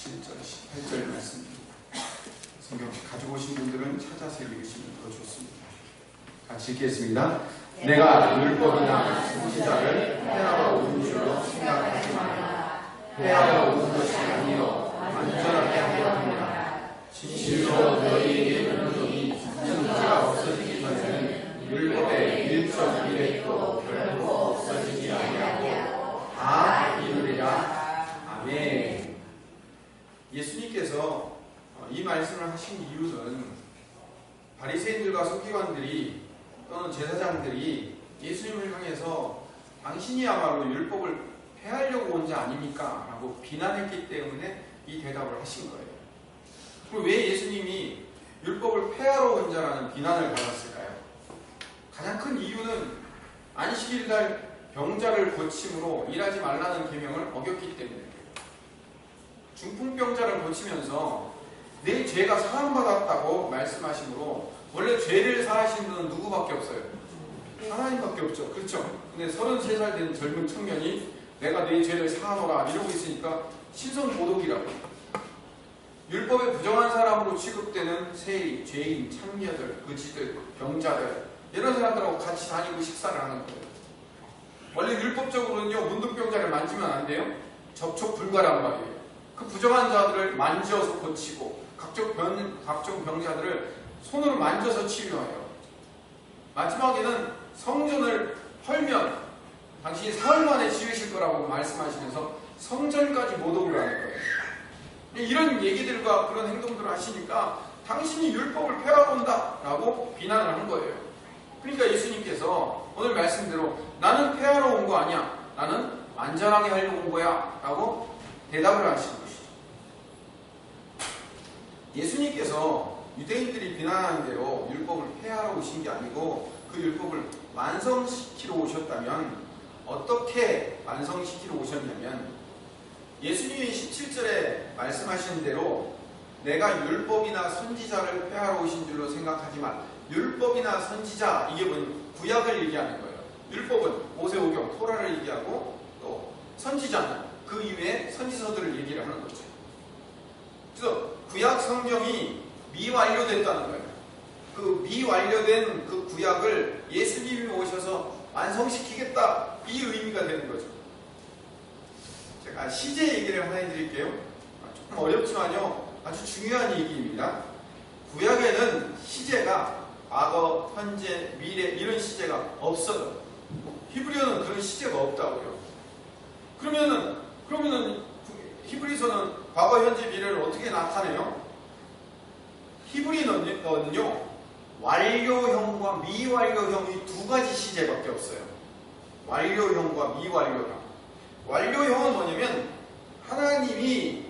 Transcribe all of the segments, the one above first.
17절, 18절 말씀 성경 가지고 오신 분들은 찾아서 읽으시면 더 좋습니다. 같이 읽겠습니다. 내가 율법이나 선지자를 폐하러 온 줄로 생각하지 말라. 폐하러 온 것이 아니요 완전하게 하려 함이라. 진실로 너희에게 이르노니 선지자가 없어지기 전에는 율법의 1.1획도 결코 없어지지 아니하고 다 이루리라. 아멘. 예수님께서 이 말씀을 하신 이유는 바리새인들과 서기관들이 또는 제사장들이 예수님을 향해서 당신이야말로 율법을 폐하려고 온 자 아닙니까? 라고 비난했기 때문에 이 대답을 하신 거예요. 그럼 왜 예수님이 율법을 폐하러 온 자라는 비난을 받았을까요? 가장 큰 이유는 안식일날 병자를 고침으로 일하지 말라는 계명을 어겼기 때문에 중풍병자를 고치면서 내 죄가 사함받았다고 말씀하시므로 원래 죄를 사하신 분은 누구밖에 없어요? 하나님밖에 없죠. 그렇죠? 근데 33살 된 젊은 청년이 내가 내 죄를 사하노라 이러고 있으니까 신성모독이라고. 율법에 부정한 사람으로 취급되는 세리, 죄인, 창녀들, 거지들, 병자들 이런 사람들하고 같이 다니고 식사를 하는 거예요. 원래 율법적으로는요 문둥병자를 만지면 안 돼요. 접촉 불가란 말이에요. 그 부정한 자들을 만져서 고치고 각종 병자들을 손으로 만져서 치료해요. 마지막에는 성전을 헐면 당신이 사흘 만에 지으실 거라고 말씀하시면서 성전까지 모독을 하는 거예요. 이런 얘기들과 그런 행동들을 하시니까 당신이 율법을 폐하러 온다 라고 비난을 한 거예요. 그러니까 예수님께서 오늘 말씀대로 나는 폐하러 온 거 아니야. 나는 완전하게 하려고 온 거야 라고 대답을 하신 것이죠. 예수님께서 유대인들이 비난하는 대로 율법을 폐하러 오신 게 아니고 그 율법을 완성시키러 오셨다면 어떻게 완성시키러 오셨냐면 예수님이 17절에 말씀하신 대로 내가 율법이나 선지자를 폐하러 오신 줄로 생각하지 마. 율법이나 선지자 이게 뭔 구약을 얘기하는 거예요. 율법은 모세오경 토라를 얘기하고 또 선지자는 그 이외에 선지서들을 얘기를 하는 거죠. 그래서 구약 성경이 미완료됐다는 거예요. 그 미완료된 그 구약을 예수님이 오셔서 완성시키겠다 이 의미가 되는 거죠. 제가 시제 얘기를 하나 해드릴게요. 조금 어렵지만요 아주 중요한 얘기입니다. 구약에는 시제가 과거, 현재, 미래 이런 시제가 없어요. 히브리어는 그런 시제가 없다고요. 그러면은 히브리서는 과거, 현재, 미래를 어떻게 나타내요? 히브리어는요 완료형과 미완료형이 두 가지 시제밖에 없어요. 완료형과 미완료형. 완료형은 뭐냐면 하나님의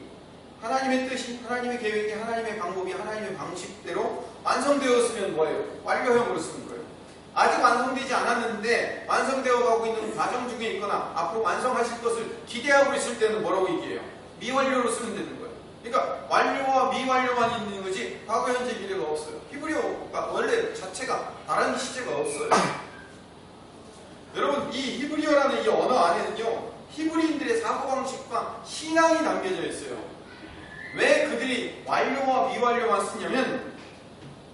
뜻이, 하나님의 계획이, 하나님의 방법이, 하나님의 방식대로 완성되었으면 뭐예요? 완료형으로 쓰는 거예요. 아직 완성되지 않았는데 완성되어 가고 있는 과정 중에 있거나 앞으로 완성하실 것을 기대하고 있을 때는 뭐라고 얘기해요? 미완료로 쓰면 되는 거예요. 그러니까 완료와 미완료만 있는 거지 과거, 현재, 미래가 없어요. 히브리어가 원래 자체가 다른 시제가 없어요. 여러분 이 히브리어라는 이 언어 안에는요 히브리인들의 사고방식과 신앙이 담겨져 있어요. 왜 그들이 완료와 미완료만 쓰냐면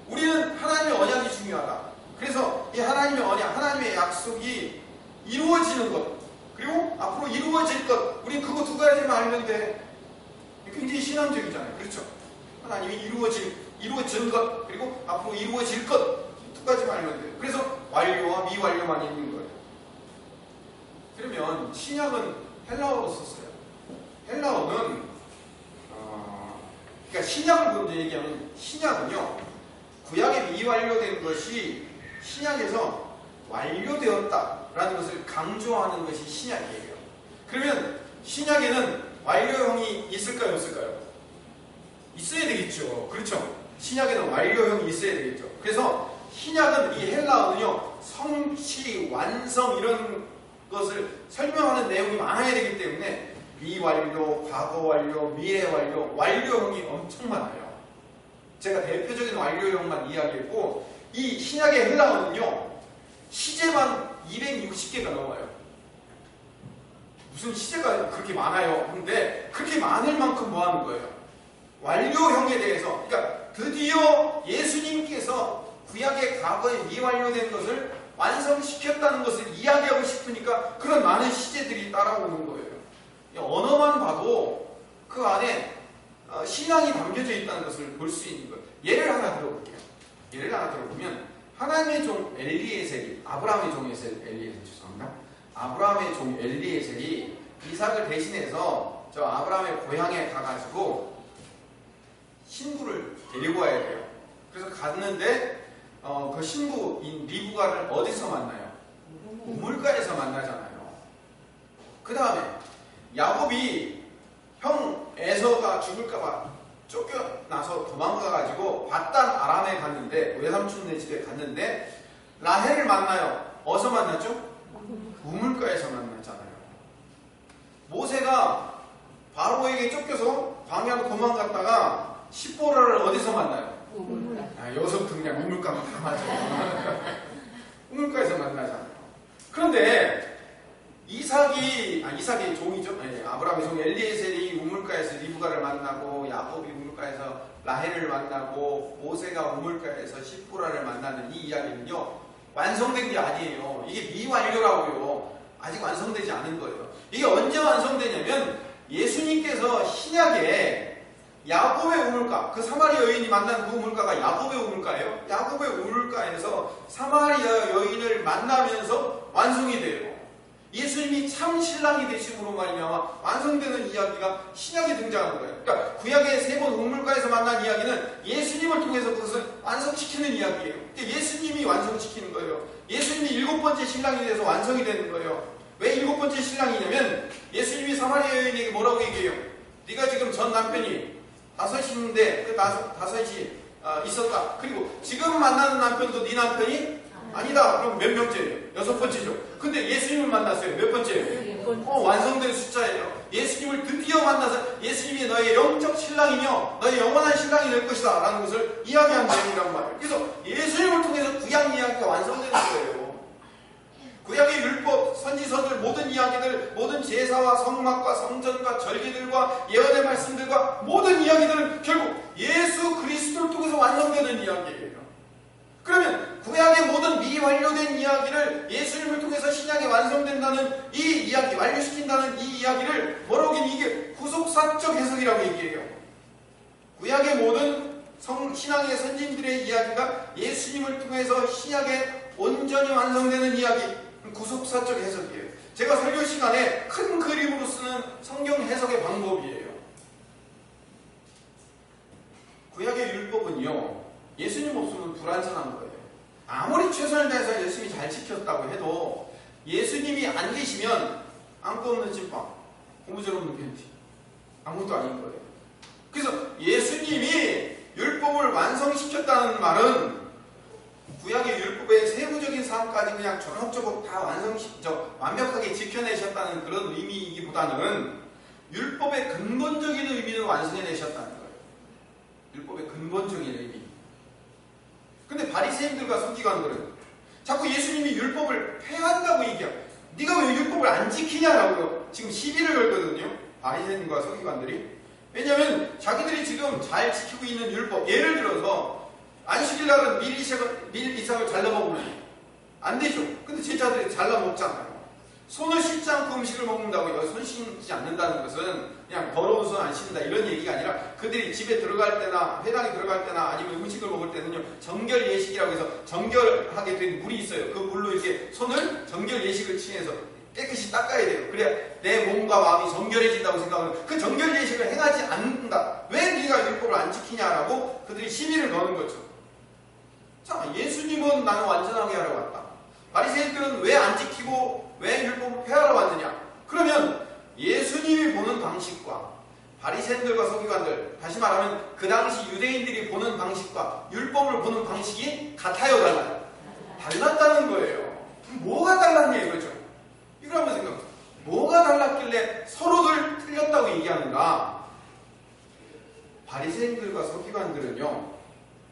우리는 하나님의 언약이 중요하다. 그래서 이 하나님의 언약, 하나님의 약속이 이루어지는 것 그리고 앞으로 이루어질 것 우리 그거 두 가지만 알면 돼. 굉장히 신앙적이잖아요. 그렇죠? 하나님이 이루어진 것 그리고 앞으로 이루어질 것 두 가지만 알면 돼요. 그래서 완료와 미완료만 있는 거예요. 그러면 신약은 헬라어로 썼어요. 헬라어는 그러니까 신약을 먼저 얘기하면 신약은요 구약에 미완료된 것이 신약에서 완료되었다라는 것을 강조하는 것이 신약이에요. 그러면 신약에는 완료형이 있을까요? 없을까요? 있어야 되겠죠. 그렇죠? 신약에는 완료형이 있어야 되겠죠. 그래서 신약은 이 헬라어는요 성취, 완성 이런 것을 설명하는 내용이 많아야 되기 때문에 미완료, 과거 완료, 미래 완료, 완료형이 엄청 많아요. 제가 대표적인 완료형만 이야기했고 이 신약의 헬라어는요 시제만 260개가 넘어요. 무슨 시제가 그렇게 많아요. 근데 그렇게 많을 만큼 뭐 하는 거예요? 완료형에 대해서, 그러니까 드디어 예수님께서 구약의 과거에 미완료된 것을 완성시켰다는 것을 이야기하고 싶으니까 그런 많은 시제들이 따라오는 거예요. 언어만 봐도 그 안에 신앙이 담겨져 있다는 것을 볼 수 있는 거예요. 예를 하나 들어볼게요. 예를 하나 들어보면 하나님의 종 엘리에셀이, 아브라함의 종 엘리에셀, 죄송합니다. 아브라함의 종 엘리에셀이 이삭을 대신해서 저 아브라함의 고향에 가가지고 신부를 데리고 와야 돼요. 그래서 갔는데 그 신부인 리브가를 어디서 만나요? 우물가에서 만나잖아요. 그 다음에 야곱이 형 에서가 죽을까봐 쫓겨나서 도망가가지고 바단 아람에 갔는데, 외삼촌네 집에 갔는데 라헬을 만나요. 어디서 만났죠? 우물가에서 만났잖아요. 모세가 바로에게 쫓겨서 광야로 도망갔다가 십보라를 어디서 만나요? 여기서부터 그냥 우물가만 다 맞아요. 우물가에서 만나잖아요. 그런데 이삭이 종이죠. 아브라함의 종 엘리에셀이 우물가에서 리브가를 만나고, 야곱이 우물가에서 라헬을 만나고, 모세가 우물가에서 십보라를 만나는 이 이야기는요, 완성된 게 아니에요. 이게 미완료라고요. 아직 완성되지 않은 거예요. 이게 언제 완성되냐면 예수님께서 신약에 야곱의 우물가, 그 사마리아 여인이 만난 그 우물가가 야곱의 우물가예요. 야곱의 우물가에서 사마리아 여인을 만나면서 완성이 돼요. 예수님이 참 신랑이 되심으로 말미암아 완성되는 이야기가 신약에 등장하는 거예요. 그러니까 구약의 세 번 우물가에서 만난 이야기는 예수님을 통해서 그것을 완성시키는 이야기예요. 그러니까 예수님이 완성시키는 거예요. 예수님이 7번째 신랑이 돼서 완성이 되는 거예요. 왜 7번째 신랑이냐면 예수님이 사마리아 여인에게 뭐라고 얘기해요? 네가 지금 전 남편이 5인데 그 5이 있었다. 그리고 지금 만나는 남편도 네 남편이 아니다. 그럼 몇 명째예요? 6번째죠. 근데 예수님을 만났어요. 몇 번째예요? 완성된 숫자예요. 예수님을 드디어 만나서 예수님이 너의 영적 신랑이며 너의 영원한 신랑이 될 것이다 라는 것을 이야기한 내용이란 말이에요. 그래서 예수님을 통해서 구약 이야기가 완성되는 거예요. 구약의 율법, 선지서들, 모든 이야기들, 모든 제사와 성막과 성전과 절기들과 예언의 말씀들과 모든 이야기들은 결국 예수 그리스도를 통해서 완성되는 이야기예요. 그러면 구약의 모든 미완료된 이야기를 예수님을 통해서 신약에 완성된다는 이 이야기, 완료시킨다는 이 이야기를 뭐라고 하긴 이게 구속사적 해석이라고 얘기해요. 구약의 모든 신앙의 선진들의 이야기가 예수님을 통해서 신약에 온전히 완성되는 이야기, 구속사적 해석이에요. 제가 설교 시간에 큰 그림으로 쓰는 성경 해석의 방법이에요. 구약의 율법은요, 예수님 없으면 불완전한 거예요. 아무리 최선을 다해서 열심히 잘 지켰다고 해도 예수님이 안 계시면 아무것도 없는 찐빵, 고무줄 없는 팬티, 아무것도 아닌 거예요. 그래서 예수님이 율법을 완성시켰다는 말은 구약의 율법의 세부적인 사항까지 그냥 조목조목 다 완벽하게 지켜내셨다는 그런 의미이기보다는 율법의 근본적인 의미를 완성해내셨다는 거예요. 율법의 근본적인 의미. 근데 바리새인들과 서기관들은 자꾸 예수님이 율법을 폐한다고 얘기해요. 네가 왜 율법을 안 지키냐라고 지금 시비를 걸거든요. 바리새인과 서기관들이. 왜냐하면 자기들이 지금 잘 지키고 있는 율법, 예를 들어서 안식일날은 밀 이삭을 잘라 먹으면 안 되죠. 근데 제자들이 잘라 먹잖아요. 손을 씻지 않고 음식을 먹는다고요. 손 씻지 않는다는 것은 그냥 더러운 손 안 씻는다 이런 얘기가 아니라 그들이 집에 들어갈 때나 회당에 들어갈 때나 아니면 음식을 먹을 때는요, 정결 예식이라고 해서 정결하게 된 물이 있어요. 그 물로 이렇게 손을 정결 예식을 취해서 깨끗이 닦아야 돼요. 그래야 내 몸과 마음이 정결해진다고 생각하면 그 정결 예식을 행하지 않는다. 왜 네가 율법을 안 지키냐라고 그들이 시비를 거는 거죠. 자, 예수님은 나는 완전하게 하러 왔다. 바리새인들은 왜 안 지키고 왜 율법을 폐하러 왔느냐? 그러면 예수님이 보는 방식과 바리새인들과 서기관들, 다시 말하면 그 당시 유대인들이 보는 방식과 율법을 보는 방식이 같아요, 달라요? 달랐다는 거예요. 뭐가 달랐냐 이거죠. 이걸 한번 생각해보세요. 뭐가 달랐길래 서로들 틀렸다고 얘기하는가? 바리새인들과 서기관들은요,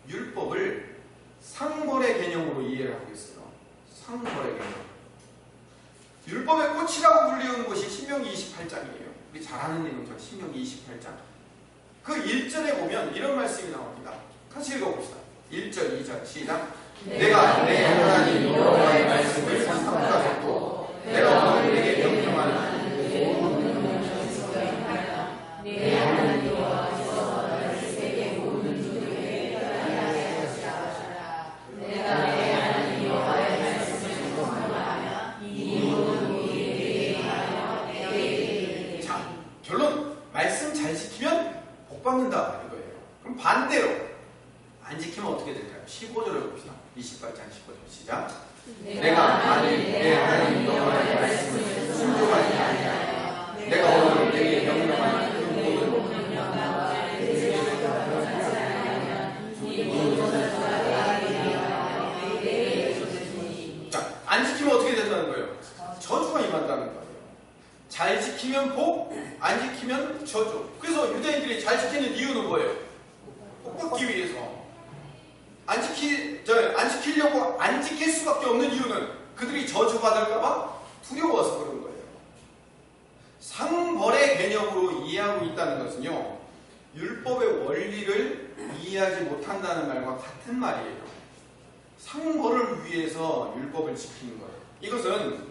율법을 상벌의 개념으로 이해를 하고 있어요. 상벌의 개념. 율법의 꽃이라고 불리우는 것이 신명기 28장이에요. 우리 잘 아는 내용이죠. 신명기 28장. 그 1절에 보면 이런 말씀이 나옵니다. 같이 읽어봅시다. 1절, 2절, 시작. 내가 내 하나님 여호와의 말씀을 삼가졌고 내가 너희에게 명령하는 내 하나님 여호와께서 너를 세계 모든 민족에게 하게 하시라. 내가 내 하나님 여호와의 말씀을 공경하며 이 모든 우리에게 하여 내게. 자, 결론. 말씀 잘 지키면 복 받는다 이거예요. 그럼 반대로 안 지키면 어떻게 될까요? 15절을 봅시다. 28장 15절 시작. 내가 만일 내 하나님 여호와의 말씀을 순종하지 아니하여 내가 오늘 내게 명령하는 그 모든 명령과 내 제도가 변하지 아니하면 이 모든 것을 하게 하여 내게 주시니. 자, 안 지키면 어떻게 된다는 거예요? 저주가 임한다는 거예요. 잘 지키면 복, 안 지키면 저주. 그래서 유대인들이 잘 지키는 이유는 뭐예요? 복 받기 위해서. 안 지키려고 안 지킬 수밖에 없는 이유는 그들이 저주받을까봐 두려워서 그런 거예요. 상벌의 개념으로 이해하고 있다는 것은요, 율법의 원리를 이해하지 못한다는 말과 같은 말이에요. 상벌을 위해서 율법을 지키는 거예요. 이것은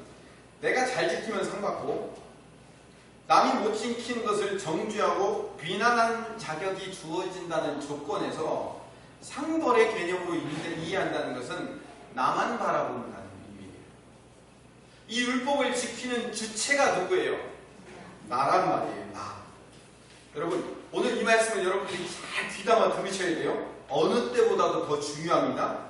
내가 잘 지키면 상 받고 남이 못 지키는 것을 정죄하고 비난하는 자격이 주어진다는 조건에서 상벌의 개념으로 이해한다는 것은 나만 바라본다는 의미예요. 이 율법을 지키는 주체가 누구예요? 나란 말이에요. 나. 여러분, 오늘 이 말씀을 여러분들이 잘 귀담아 들으셔야 돼요. 어느 때보다도 더 중요합니다.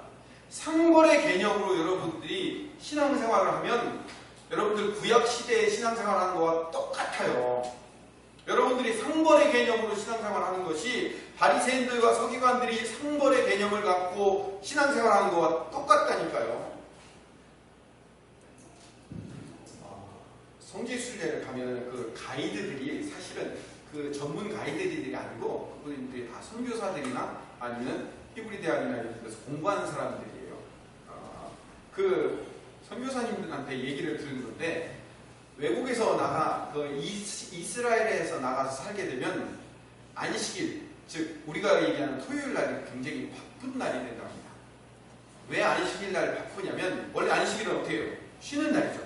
상벌의 개념으로 여러분들이 신앙생활을 하면 여러분들 구약시대의 신앙생활을 하는 것과 똑같아요. 여러분들이 상벌의 개념으로 신앙생활을 하는 것이 바리새인들과 서기관들이 상벌의 개념을 갖고 신앙생활을 하는 것과 똑같다니까요. 성지순례를 가면 그 가이드들이 사실은 그 전문 가이드들이 아니고 그분들이 다 선교사들이나 아니면 히브리 대학이나 이런 데서 공부하는 사람들이에요. 그 선교사님들한테 얘기를 들은 건데, 외국에서 이스라엘에서 나가서 살게 되면 안식일, 즉 우리가 얘기하는 토요일 날이 굉장히 바쁜 날이 된답니다. 왜 안식일 날 바쁘냐면, 원래 안식일은 어떻게 해요? 쉬는 날이죠.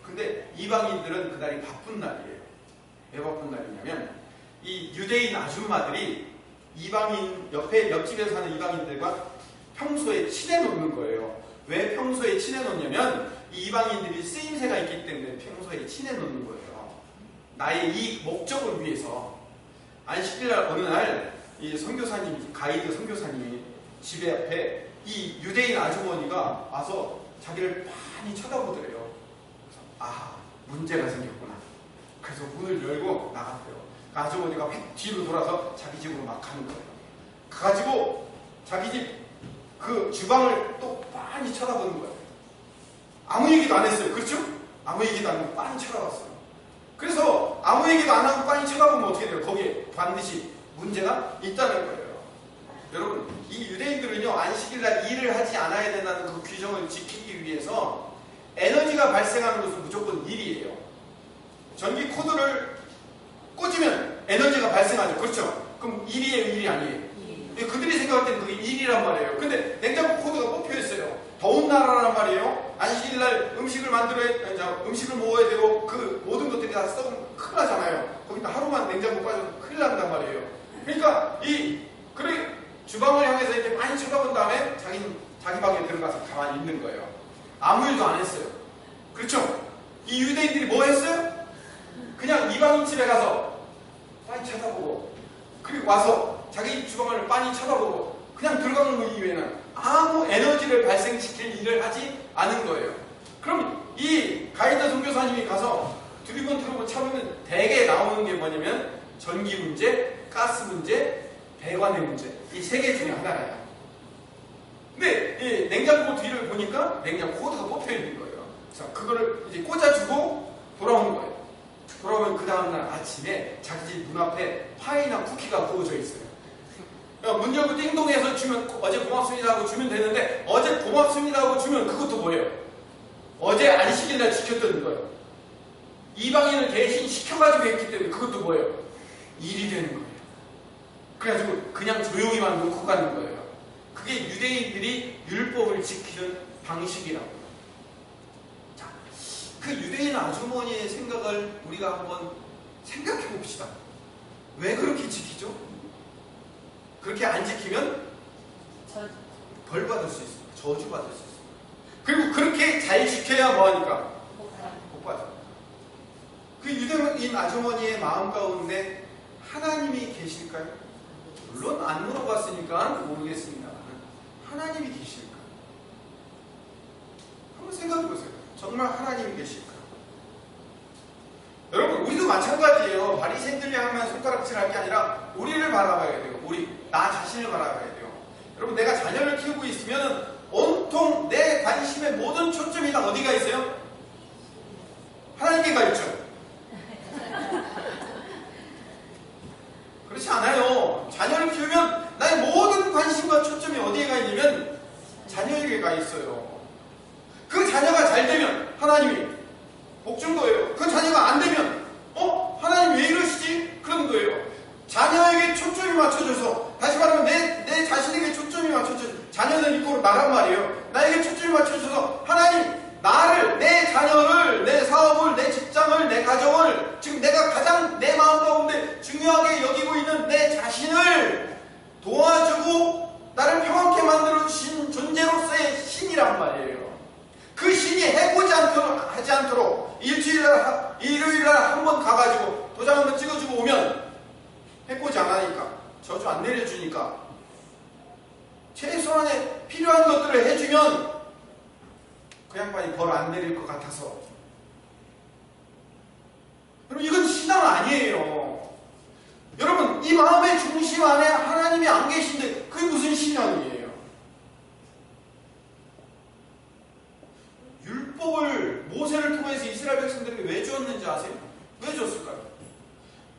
근데 이방인들은 그날이 바쁜 날이에요. 왜 바쁜 날이냐면 이 유대인 아줌마들이 이방인 옆집에 사는 이방인들과 평소에 친해 놓는 거예요. 왜 평소에 친해 놓냐면 이 이방인들이 쓰임새가 있기 때문에 평소에 친해 놓는 거예요. 나의 이 목적을 위해서. 안식일날 어느 날 이 선교사님, 가이드 선교사님이 집에 앞에 이 유대인 아주머니가 와서 자기를 많이 쳐다보더래요. 그래서 문제가 생겼구나. 그래서 문을 열고 나갔대요. 그 아주머니가 휙 뒤로 돌아서 자기 집으로 막 가는 거예요. 가가지고 자기 집 그 주방을 또 빤히 쳐다보는 거예요. 아무 얘기도 안 했어요. 그렇죠? 아무 얘기도 안 하고 빤히 쳐다봤어요. 그래서 아무 얘기도 안 하고 빤히 쳐다보면 어떻게 돼요? 거기에 반드시 문제가 있다는 거예요. 여러분, 이 유대인들은요, 안식일날 일을 하지 않아야 된다는 그 규정을 지키기 위해서 에너지가 발생하는 것은 무조건 일이에요. 전기 코드를 꽂으면 에너지가 발생하죠. 그렇죠? 그럼 일이에요, 일이 아니에요? 그들이 생각할 때는 그게 일이란 말이에요. 근데 냉장고 코드가 꽂혀 있어요. 더운 나라란 말이에요. 안식일날 음식을 음식을 먹어야 되고 그 모든 것들이 다 썩으면 큰일 나잖아요. 거기다 하루만 냉장고 빠져도 큰일 난단 말이에요. 그러니까 그래 주방을 향해서 이렇게 많이 쳐다본 다음에 자기 방에 들어가서 가만히 있는 거예요. 아무 일도 안 했어요. 그렇죠? 이 유대인들이 뭐 했어요? 그냥 이방인 집에 가서 많이 쳐다보고, 그리고 와서 자기 주방을 빤히 쳐다보고 그냥 들어가는 것 이외에는 아무 에너지를 발생시킬 일을 하지 않은 거예요. 그럼 이 가이드 선교사님이 가서 두리번 참으면 대개 나오는 게 뭐냐면 전기 문제, 가스 문제, 배관의 문제, 이 세 개 중에 하나예요. 근데 이 냉장고 뒤를 보니까 냉장고 코드가 뽑혀 있는 거예요. 그래서 그거를 이제 꽂아주고 돌아오는 거예요. 돌아오면 그 다음날 아침에 자기 집 문 앞에 파이나 쿠키가 구워져 있어요. 문 열고 띵동해서 주면 어제 고맙습니다 하고 주면 되는데, 어제 고맙습니다 하고 주면 그것도 뭐예요? 어제 안식일날 지켰던 거예요. 이방인을 대신 시켜가지고 했기 때문에 그것도 뭐예요? 일이 되는 거예요. 그래가지고 그냥 조용히만 놓고 가는 거예요. 그게 유대인들이 율법을 지키는 방식이라고. 자, 그 유대인 아주머니의 생각을 우리가 한번 생각해 봅시다. 왜 그렇게 지키죠? 그렇게 안 지키면 벌 받을 수 있어요. 저주 받을 수 있어요. 그리고 그렇게 잘 지켜야 뭐하니까? 복 받아. 그 유대인 아주머니의 마음 가운데 하나님이 계실까요? 물론 안 물어봤으니까 모르겠습니다. 하나님이 계실까? 한번 생각해 보세요. 정말 하나님이 계실까? 여러분, 우리도 마찬가지예요. 바리새인들 향하면 손가락질할 게 아니라 우리를 바라봐야 돼요. 나 자신을 바라봐야 돼요. 여러분, 내가 자녀를 키우고 있으면 온통 내 관심의 모든 초점이 다 어디가 있어요? 하나님께 가 있죠. 그렇지 않아요. 자녀를 키우면 나의 모든 관심과 초점이 어디에 가 있냐면 자녀에게 가 있어요. 그 자녀가 잘 되면 하나님이 복 준 거예요. 그 자녀가 안 되면 하나님 왜 이러시지? 그런 거예요. 자녀에게 초점이 맞춰져서, 다시 말하면 내 자신에게 초점이 맞춰져서, 자녀는 이꼴로 나란 말이에요. 나에게 초점이 맞춰져서 하나님, 나를, 내 자녀를, 내 사업을, 내 직장을, 내 가정을, 지금 내가 가장 내 마음 가운데 중요하게 여기고 있는 내 자신을 도와주고 나를 평안케 만들어주신 존재로서의 신이란 말이에요. 그 신이 해보지 하지 않도록 일요일날 한 번 가가지고 도장 한번 찍어주고 오면 해코지 안 하니까, 저주 안 내려주니까, 최소한의 필요한 것들을 해주면 그 양반이 벌 안 내릴 것 같아서. 여러분, 이건 신앙 아니에요. 여러분, 이 마음의 중심 안에 하나님이 안 계신데 그게 무슨 신앙이에요? 율법을 모세를 통해서 이스라엘 백성들에게 왜 주었는지 아세요? 왜 줬을까요?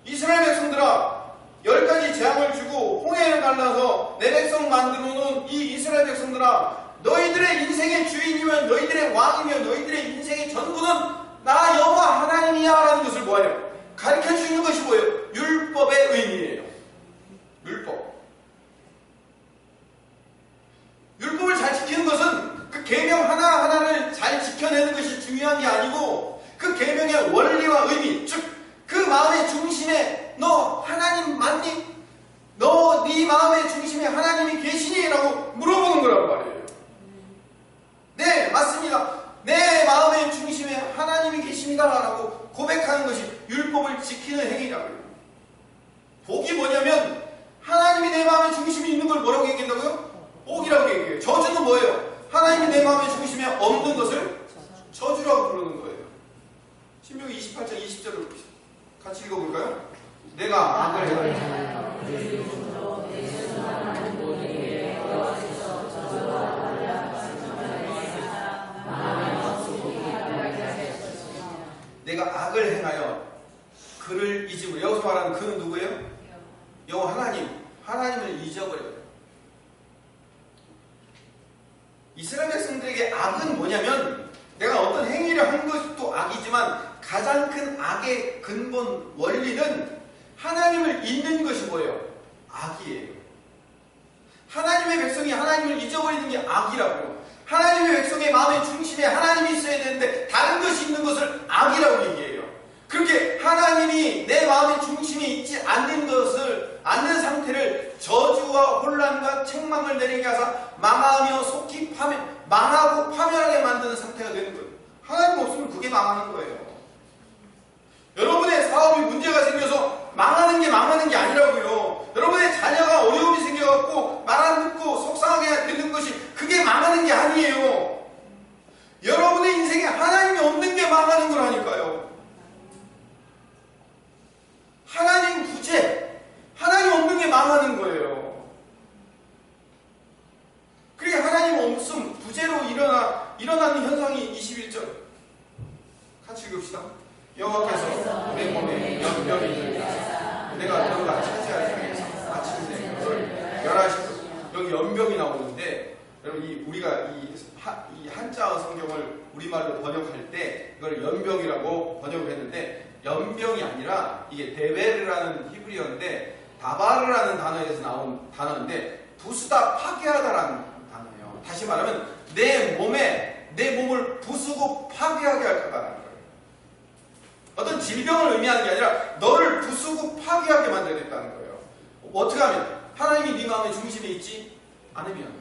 이스라엘 백성들아, 10가지 재앙을 주고 홍해를 갈라서 내 백성 만들어 놓은 이 이스라엘 백성들아, 너희들의 인생의 주인이며 너희들의 왕이며 너희들의 인생의 전부는 나 여호와 하나님이야 라는 것을 뭐예요? 가르쳐주는 것이 뭐예요? 율법의 의미예요. 율법을 잘 지키는 것은 그 계명 하나하나를 잘 지켜내는 것이 중요한 게 아니고, 그 계명의 원리와 의미, 즉 그 마음의 중심에 너 하나님 맞니? 너 네 마음의 중심에 하나님이 계시니? 라고 물어보는 거란 말이에요. 네, 맞습니다. 내 마음의 중심에 하나님이 계십니다 라고 고백하는 것이 율법을 지키는 행위라고요. 복이 뭐냐면 하나님이 내 마음의 중심에 있는 걸 뭐라고 얘기한다고요? 복이라고 얘기해요. 저주는 뭐예요? 하나님이 내 마음의 중심에 없는 것을 저주라고 부르는 거예요. 신명기 28장 20절을 같이 읽어볼까요? 내가 악을 행하여 내가 악을 행하여 그를 잊으므로. 여기서 말하는 그는 누구예요? 여호와 하나님을 잊어버려요. 이스라엘 백성들에게 악은 뭐냐면, 내가 어떤 행위를 한 것도 악이지만 가장 큰 악의 근본 원리는 하나님을 잊는 것이 뭐예요? 악이에요. 하나님의 백성이 하나님을 잊어버리는 게 악이라고. 하나님의 백성의 마음의 중심에 하나님이 있어야 되는데 다른 것이 있는 것을 악이라고 얘기해요. 그렇게 하나님이 내 마음의 중심에 있지 않는 상태를 저주와 혼란과 책망을 내리게 하사 망하며 속히 망하고 파멸하게 만드는 상태가 되는 거예요. 하나님 없으면 그게 망하는 거예요. 여러분의 사업이 문제가 생겨서 망하는 게 아니라고요. 여러분의 자녀가 어려움이 생겨갖고 말 안 듣고 속상하게 되는 것이, 그게 망하는 게 아니에요. 여러분의 인생에 하나님이 없는 게 망하는 거라니까요. 하나님 부재, 하나님 없는 게 망하는 거예요. 그게 하나님 없음, 부재로 일어나는 현상이 21절 같이 읽읍시다. 여호와께서 내 몸에 연병이 있느니라 내가 너가 차지할 땅에서 마침내 너를 멸하시고. 여기 연병이 나오는데, 여러분 우리가 이 한자 성경을 우리말로 번역할 때 이걸 연병이라고 번역을 했는데, 연병이 아니라 이게 데베르라는 히브리어인데 다바르라는 단어에서 나온 단어인데 부수다, 파괴하다라는 단어예요. 다시 말하면 내 몸을 부수고 파괴하게 할 거다라는 거예요. 어떤 질병을 의미하는 게 아니라 너를 부수고 파괴하게 만들겠다는 거예요. 어떻게 하면? 하나님이 네 마음의 중심에 있지 않으면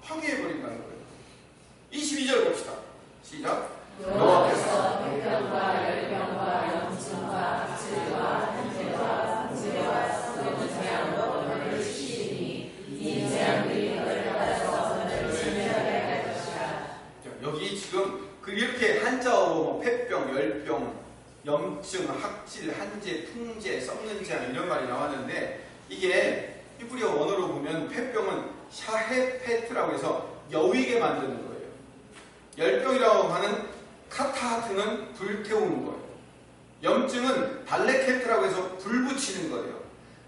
파괴해버린다는 거예요. 22절 봅시다. 시작. 여호와께서 백병과 열병과 염증과 악질과 한재와 죄와 썩은 재앙으로 너를 치시니 이 재앙들이 너를 따라서 너를 침략하게 할 것이라. 여기 지금 이렇게 한자어로 폐병, 열병, 염증, 학질, 한재, 풍재, 썩는 재앙 이런 말이 나왔는데, 이게 히브리어 원어로 보면 폐병은 샤헤페트라고 해서 여위게 만드는 거예요. 열병이라고 하는 카타하트는 불태우는 거예요. 염증은 달레케트라고 해서 불 붙이는 거예요.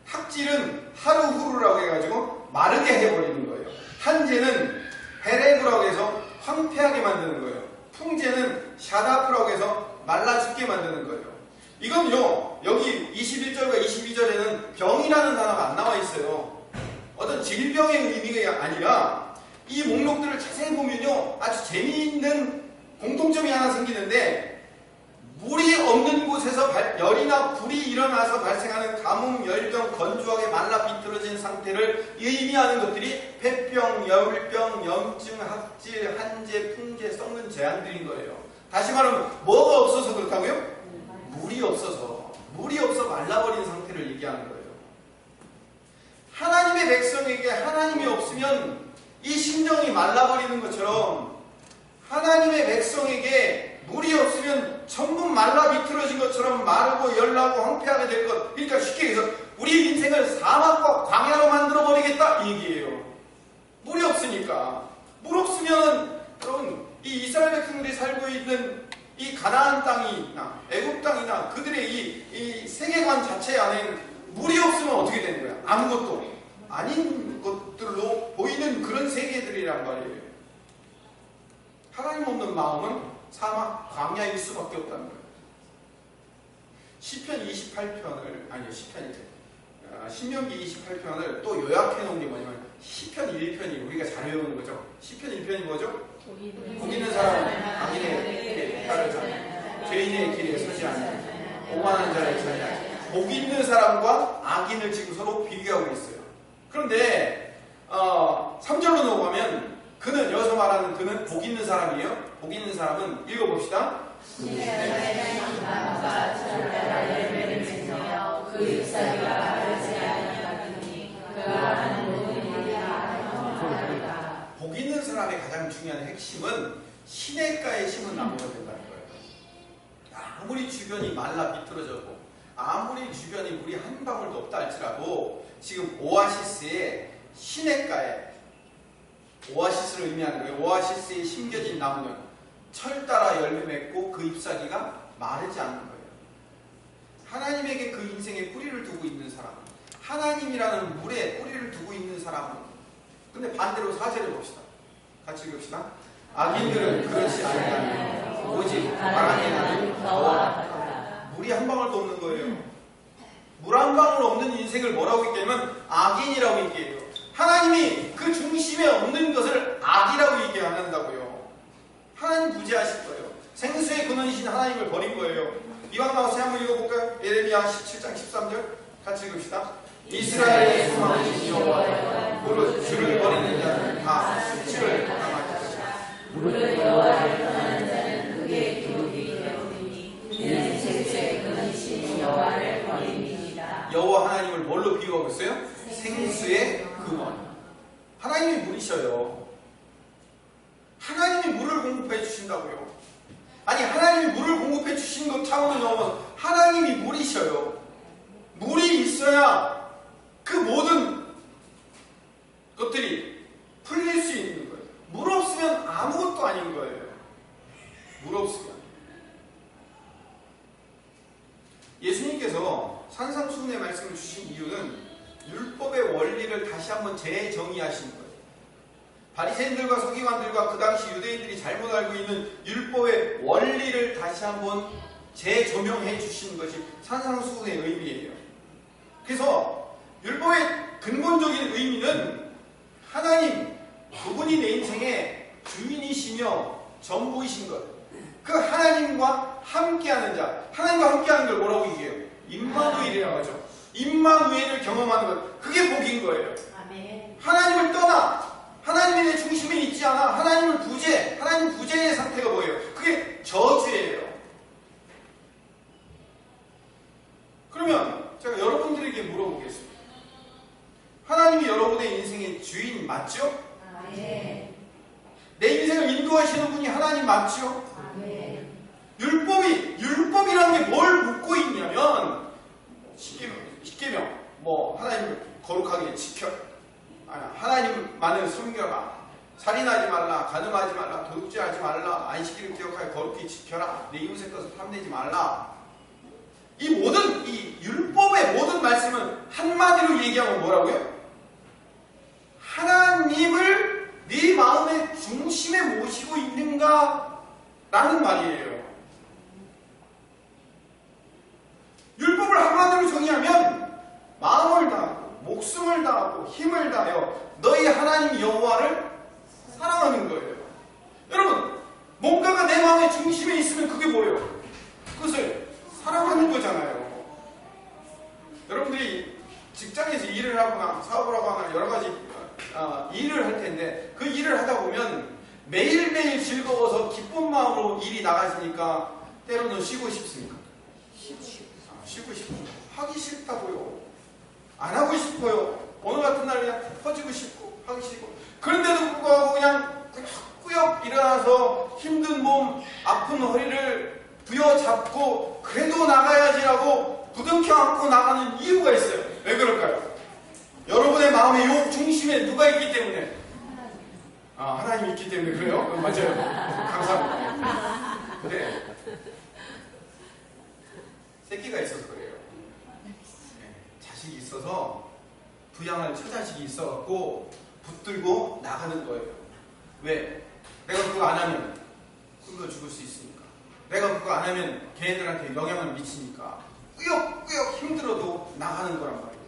학질은 하루후루라고 해가지고 마르게 해버리는 거예요. 한재는 헤레브라고 해서 황폐하게 만드는 거예요. 풍재는 샤다프라고 해서 말라 죽게 만드는 거예요. 이건요, 여기 21절과 22절에는 병이라는 단어가 안 나와 있어요. 어떤 질병의 의미가 아니라 이 목록들을 자세히 보면요, 아주 재미있는 공통점이 하나 생기는데, 물이 없는 곳에서 열이나 불이 일어나서 발생하는 가뭄, 열병, 건조하게 말라 비틀어진 상태를 의미하는 것들이 폐병, 열병, 염증, 학질, 한재, 풍재, 썩는 재앙들인 거예요. 다시 말하면 뭐가 없어서 그렇다고요? 물이 없어서 말라버린 상태를 얘기하는 거예요. 하나님의 백성에게 하나님이 없으면 이 심정이 말라버리는 것처럼, 하나님의 백성에게 물이 없으면 전부 말라 비틀어진 것처럼 마르고 열나고 황폐하게 될 것. 그러니까 쉽게 얘기해서 우리 인생을 사막과 광야로 만들어버리겠다 이 얘기예요. 물이 없으니까. 물 없으면 여러분, 이 이스라엘 백성들이 살고 있는 이 가나안 땅이나 애굽 땅이나 그들의 이 세계관 자체 안에는 물이 없으면 어떻게 되는 거야? 아무것도 아닌 것들로 보이는 그런 세계들이란 말이에요. 하나님 없는 마음은 사막, 광야일 수밖에 없다는 거예요. 시편 28편을, 아니요, 신명기 28편을 또 요약해 놓은 게 뭐냐면, 시편 1편이 우리가 잘 외우는 거죠. 시편 1편이 뭐죠? 복 있는 사람은 악인의 길에 따르지 않고 죄인의 길에 서지 않고 오만한 자의 자리에 앉고. 복 있는 사람과 악인을 지금 서로 비교하고 있어요. 그런데 3절로 넘어가면 그는, 여기서 말하는 그는 복 있는 사람이에요. 복 있는 사람은 읽어봅시다. 그 잎사귀가 마르지 아니하더니 그가 하는 모든 일이 아름다우리라. 복 있는 사람의 가장 중요한 핵심은 시냇가에 심은 나무가 된다는 거예요. 아무리 주변이 말라 비틀어졌고 아무리 주변이 물이 한 방울도 없다 할지라도 지금 오아시스의 시냇가에, 오아시스를 의미하는 거예요. 오아시스에 심겨진 나무는 철 따라 열매 맺고 그 잎사귀가 마르지 않는 거예요. 하나님에게 그 인생에 뿌리를 두고 있는 사람, 하나님이라는 물에 뿌리를 두고 있는 사람은, 근데 반대로 4절을 봅시다. 같이 읽읍시다. 악인들은 그렇지 아니하니 오직 바람에 나는 너와 물이 한 방울도 없는 거예요. 물 한 방울 없는 인생을 뭐라고 얘기하면 악인이라고 얘기해요. 하나님이 그 중심에 없는 것을 악이라고 얘기 안 한다고요. 하나님 부재하실 거예요. 생수의 근원이신 하나님을 버린 거예요. 이왕 나와서 한번 읽어볼까요? 예레미야 17장 13절 같이 읽읍시다. 이스라엘의 소망이신 여호와여, 무릇 주를 버리는 자는 다 수치를 당할 것이다. 무릇 여호와를 떠나는 자는 그의 기록이 되오리니 이는 생수의 근원이신 여호와를 버림이니이다. 여호와 하나님을 뭘로 비유하고 있어요? 생수의 근원. 하나님이 물이셔요. 하나님이 물을 공급해 주신다고요. 아니, 하나님이 물을 공급해 주신 것 차원을 넘어서 하나님이 물이셔요. 물이 있어야 그 모든 것들이 풀릴 수 있는 거예요. 물 없으면 아무것도 아닌 거예요. 물 없으면. 예수님께서 산상수훈의 말씀을 주신 이유는 율법의 원리를 다시 한번 재정의하신 거예요. 바리새인들과 서기관들과 그 당시 유대인들이 잘못 알고 있는 율법의 원리를 다시 한번 재조명해 주시는 것이 산상수훈의 의미예요. 그래서 율법의 근본적인 의미는 하나님 그분이 내 인생의 주인이시며 전부이신 것, 그 하나님과 함께하는 자, 하나님과 함께하는 걸 뭐라고 얘기해요? 임마누엘이라고 하죠. 임마누엘을 경험하는 것, 그게 복인 거예요. 아멘. 하나님을 떠나 하나님이 내 중심에 있지 않아 하나님을 부재, 하나님 부재의 상태가 뭐예요? 그게 저주예요. 그러면 제가 여러분들에게 물어보겠습니다. 하나님이 여러분의 인생의 주인 맞죠? 아멘. 내 인생을 인도하시는 분이 하나님 맞죠? 아멘. 율법이라는 게 뭘 묻고 있냐면 십계명, 뭐 하나님을 거룩하게 지켜, 하나님만을 섬겨라, 살인하지 말라, 간음하지 말라, 도둑질하지 말라, 안식일을 기억하여 거룩히 지켜라, 내 이웃의 것을 탐내지 말라. 이 율법의 모든 말씀은 한마디로 얘기하면 뭐라고요? 하나님을 네 마음의 중심에 모시고 있는가? 라는 말이에요. 율법을 한마디로 정의하면 마음을 다하고 목숨을 다하고 힘을 다하여 너희 하나님 여호와를 사랑하는 거예요. 여러분, 뭔가가 내 마음의 중심에 있으면 그게 뭐예요? 그것을 사랑하는 거잖아요. 여러분들이 직장에서 일을 하거나 사업을 하거나 여러 가지 일을 할 텐데 그 일을 하다 보면 매일매일 즐거워서 기쁜 마음으로 일이 나가시니까 때로는 쉬고 싶습니까? 쉬고 싶어요. 하기 싫다고요. 안 하고 싶어요. 어느 같은 날 그냥 퍼지고 싶고 하기 싫고, 그런데도 불구하고 그냥 꾸역꾸역 일어나서 힘든 몸, 아픈 허리를 부여잡고 그래도 나가야지라고 부둥켜 안고 나가는 이유가 있어요. 왜 그럴까요? 여러분의 마음의 요 중심에 누가 있기 때문에? 하나님이 있기 때문에 그래요? 맞아요. 감사합니다. 근데 새끼가 있어서 그래요. 자식이 있어서 부양할 처자식이 있어갖고 붙들고 나가는 거예요. 왜? 내가 그거 안 하면 굶어 죽을 수 있으니까. 내가 그거 안 하면 걔네들한테 영향을 미치니까 꾸역꾸역 힘들어도 나가는 거란 말이에요.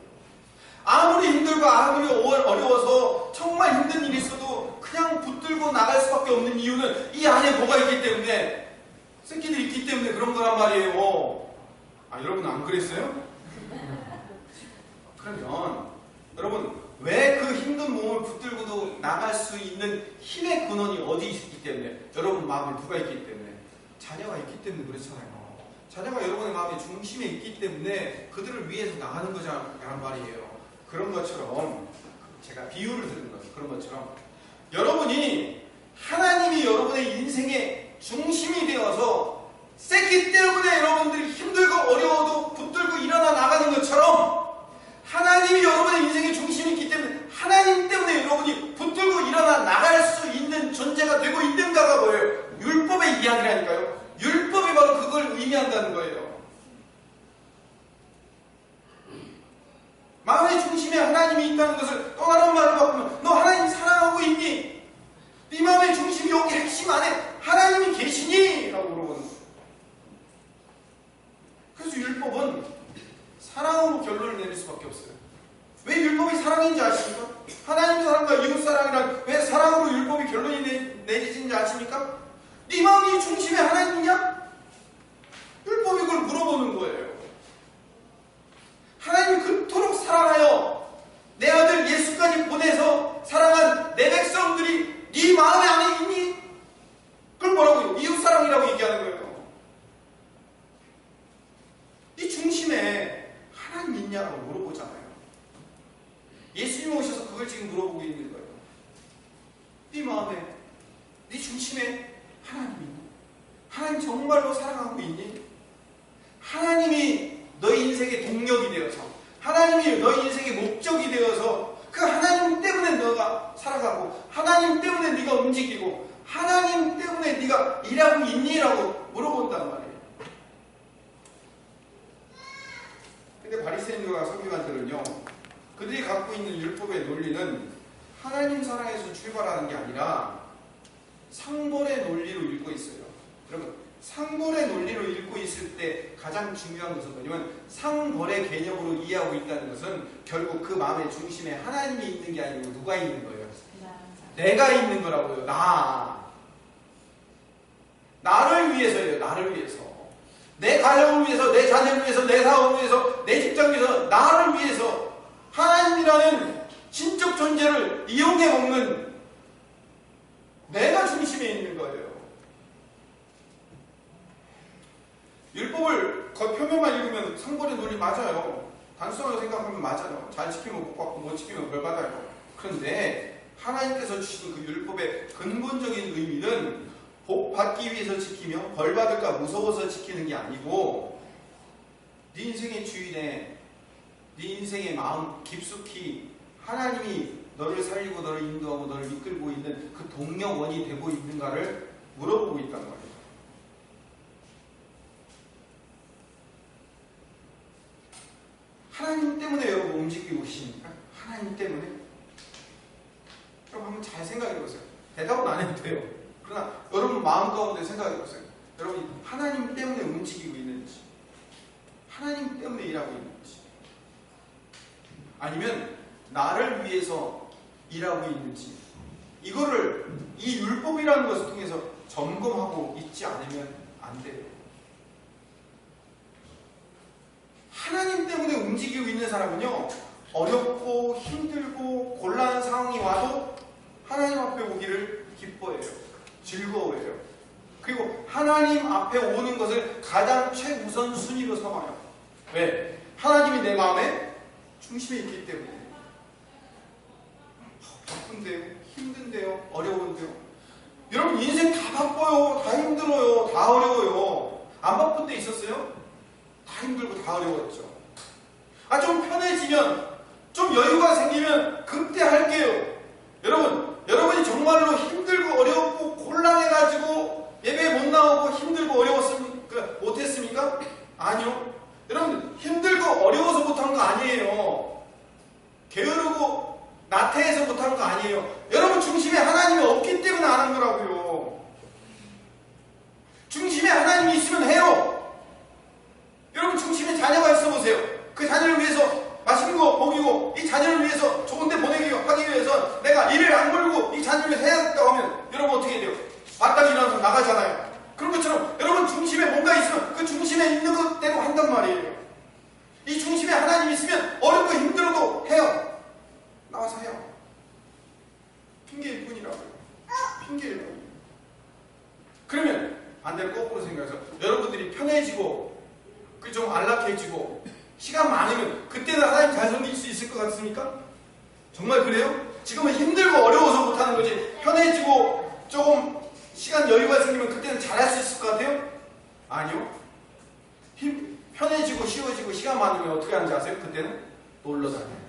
아무리 힘들고 아무리 어려워서 정말 힘든 일이 있어도 그냥 붙들고 나갈 수밖에 없는 이유는 이 안에 뭐가 있기 때문에, 새끼들이 있기 때문에 그런 거란 말이에요. 여러분 안 그랬어요? 그러면 여러분, 왜 그 힘든 몸을 붙들고도 나갈 수 있는 힘의 근원이 어디 있기 때문에? 여러분 마음에 누가 있기 때문에? 자녀가 있기 때문에 그렇잖아요. 자녀가 여러분의 마음의 중심에 있기 때문에 그들을 위해서 나가는 거잖아요 말이에요. 그런 것처럼, 제가 비유를 드는 거예요. 그런 것처럼 여러분이 하나님이 여러분의 인생의 중심이 되어서 새끼 때문에 여러분들이 힘들고 어려워도 붙들고 일어나 나가는 것처럼, 하나님이 여러분의 인생의 중심이 있기 때문에 하나님 때문에 여러분이 붙들고 일어나 나갈 수 있는 존재가 되고 있는가가 뭐예요? 율법의 이야기라니까요. 율법이 바로 그걸 의미한다는 거예요. 마음의 중심에 하나님이 있다는 것을 또 다른 말로 바꾸면, 너 하나님 사랑하고 있니? 네 마음의 중심이 여기 핵심 안에 하나님이 계시니? 라고 물어보는 거예요. 그래서 율법은 사랑으로 결론을 내릴 수밖에 없어요. 왜 율법이 사랑인지 아십니까? 하나님 사랑과 이웃 사랑이란 왜 사랑으로 율법이 결론이 내리지는지 아십니까? 네 마음이 중심에 하나님이냐? 율법이 그걸 물어보는 거예요. 하나님이 그토록 사랑하여 내 아들 예수까지 보내서 사랑한 내 백성들이 네 마음에 안에 있니? 그걸 뭐라고요? 이웃 사랑이라고 얘기하는 거예요. 네 중심에 하나님 있냐고 물어보잖아요. 예수님 오셔서 그걸 지금 물어보고 있는 거예요. 네 마음에, 네 중심에 하나님 있니? 하나님 정말로 사랑하고 있니? 하나님이 너희 인생의 동력이 되어서, 하나님이 너희 인생의 목적이 되어서 그 하나님 때문에 너가 살아가고, 하나님 때문에 네가 움직이고, 하나님 때문에 네가 일하고 있니? 라고 물어본단 말이에요. 근데 바리새인들과 서기관들은요, 그들이 갖고 있는 율법의 논리는 하나님 사랑에서 출발하는 게 아니라 상벌의 논리로 읽고 있어요. 여러분, 상벌의 논리로 읽고 있을 때 가장 중요한 것은 뭐냐면 상벌의 개념으로 이해하고 있다는 것은 결국 그 마음의 중심에 하나님이 있는 게 아니고 누가 있는 거예요? 내가 있는 거라고요. 나를 위해서예요. 나를 위해서. 내 가정을 위해서, 내 자녀를 위해서, 내 사업을 위해서, 내 직장을 위해서, 나를 위해서 하나님이라는 신적 존재를 이용해 먹는 내가 중심에 있는 거예요. 율법을 겉표면만 읽으면 상벌의 논리 맞아요. 단순하게 생각하면 맞아요. 잘 지키면 복 받고 못 지키면 벌 받아요. 그런데 하나님께서 주신 그 율법의 근본적인 의미는 복 받기 위해서 지키며 벌 받을까 무서워서 지키는 게 아니고 네 인생의 주인에 네 인생의 마음 깊숙이 하나님이 너를 살리고 너를 인도하고 너를 이끌고 있는 그 동력원이 되고 있는가를 물어보고 있단 말이에요. 하나님 때문에 여러분 움직이고 계십니까? 하나님 때문에? 여러분 한번 잘 생각해 보세요. 대답은 안 해도 돼요. 그러나 여러분 마음 가운데 생각해 보세요. 여러분이 하나님 때문에 움직이고 있는지, 하나님 때문에 일하고 있는지, 아니면 나를 위해서 일하고 있는지, 이거를 이 율법이라는 것을 통해서 점검하고 있지 않으면 안 돼요. 하나님 때문에 움직이고 있는 사람은요, 어렵고 힘들고 곤란한 상황이 와도 하나님 앞에 오기를 기뻐해요. 즐거워해요. 그리고 하나님 앞에 오는 것을 가장 최우선 순위로 삼아요. 왜? 하나님이 내 마음에 중심에 있기 때문에. 바쁜데요? 힘든데요? 어려운데요? 여러분 인생 다 바빠요. 다 힘들어요. 다 어려워요. 안 바쁜 데 있었어요? 다 힘들고 다 어려웠죠. 좀 편해지면, 좀 여유가 생기면 그때 할게요. 여러분이 정말로 힘들고 어렵고 곤란해가지고 예배 못 나오고 힘들고 어려웠습니까? 못했습니까? 아니요. 여러분 힘들고 어려워서 못한 거 아니에요. 게으르고 나태해서 못한 거 아니에요. 여러분 중심에 하나님이 없기 때문에 안 한 거라고요. 중심에 하나님이 있으면 해요. 여러분 중심에 자녀가 있어 보세요. 그 자녀를 위해서 맛있는 거 먹이고 이 자녀를 위해서 좋은 데 보내기 하기 위해서 내가 일을 안 벌고 이 자녀를 위해서 해야겠다고 하면 여러분 어떻게 돼요? 마땅히 일어나서 나가잖아요. 그런 것처럼 여러분 중심에 뭔가 있으면 그 중심에 있는 것대로 한단 말이에요. 이 중심에 하나님이 있으면 어렵고 힘들어도 해요. 나와서 해요. 핑계일 뿐이라고요. 핑계일 뿐이에요. 그러면 반대로 거꾸로 생각해서 여러분들이 편해지고 좀 안락해지고 시간 많으면 그때는 하나님 잘 섬길 수 있을 것 같습니까? 정말 그래요? 지금은 힘들고 어려워서 못하는 거지 편해지고 조금 시간 여유가 생기면 그때는 잘할 수 있을 것 같아요? 아니요. 편해지고 쉬워지고 시간 많으면 어떻게 하는지 아세요? 그때는 놀러 다녀요.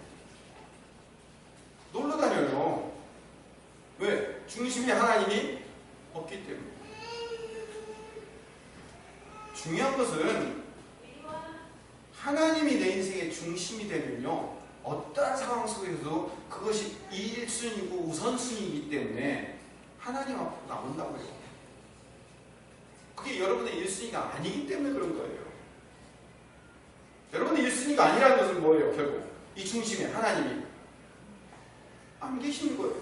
놀러 다녀요. 왜? 중심에 하나님이 없기 때문에. 중요한 것은 하나님이 내 인생의 중심이 되면요, 어떠한 상황 속에서도 그것이 1순위고 우선순위이기 때문에 하나님 앞으로 나온다고요. 그게 여러분의 1순위가 아니기 때문에 그런 거예요. 여러분의 1순위가 아니라는 것은 뭐예요? 결국 이 중심에 하나님이 안 계시는 거예요.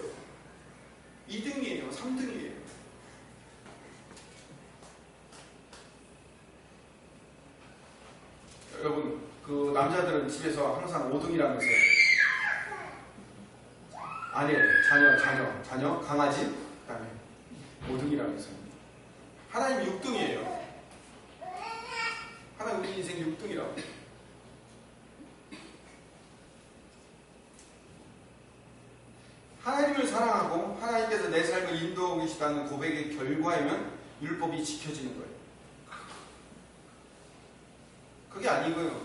2등이에요. 3등이에요. 여러분, 그 남자들은 집에서 항상 5등이라면서요. 아니에요. 자녀, 강아지, 그 다음에 5등이라면서요. 하나님 6등이에요. 하나님 우리 인생 6등이라고. 하나님을 사랑하고 하나님께서 내 삶을 인도하고 계시다는 고백의 결과이면 율법이 지켜지는 거예요. 그게 아니고요.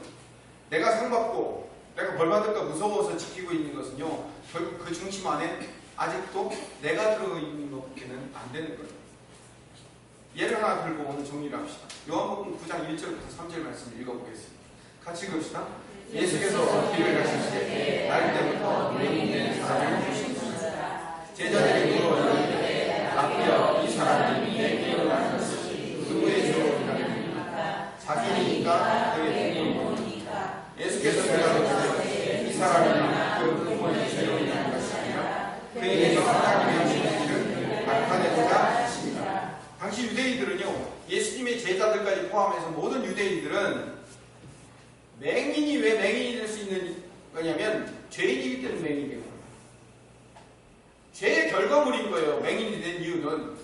내가 상받고 내가 벌받을까 무서워서 지키고 있는 것은요, 결국 그 중심 안에 아직도 내가 들어있는 것밖에는 안 되는 거예요. 예를 하나 들고 오늘 정리를 합시다. 요한복음 9장 1절부터 3절 말씀을 읽어보겠습니다. 같이 읽읍시다. 예수께서 길을 가실 때 날 때부터 눈이 있는 사람을 주신 포함해서 모든 유대인들은 맹인이 왜 맹인이 될 수 있는 거냐면 죄인이기 때문에 맹인이 되는 거예요. 죄의 결과물인 거예요. 맹인이 된 이유는,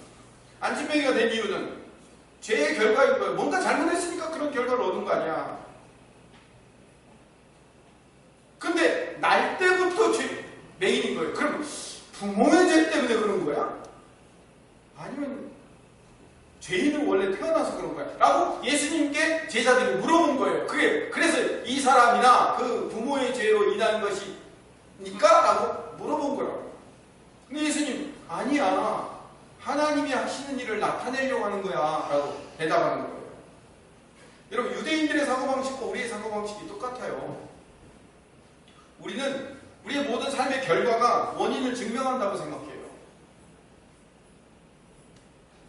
안진뱅이가 된 이유는 죄의 결과인 거예요. 뭔가 잘못했으니까 그런 결과를 얻은 거 아니야. 근데 날 때부터 맹인인 거예요. 그럼 부모의 죄 때문에 그런 거야? 아니면 죄인은 원래 태어나서 그런 거야? 라고 예수님께 제자들이 물어본 거예요. 그래서 이 사람이나 그 부모의 죄로 인한 것이니까? 라고 물어본 거라고. 근데 예수님, 아니야. 하나님이 하시는 일을 나타내려고 하는 거야. 라고 대답하는 거예요. 여러분, 유대인들의 사고방식과 우리의 사고방식이 똑같아요. 우리는 우리의 모든 삶의 결과가 원인을 증명한다고 생각해요.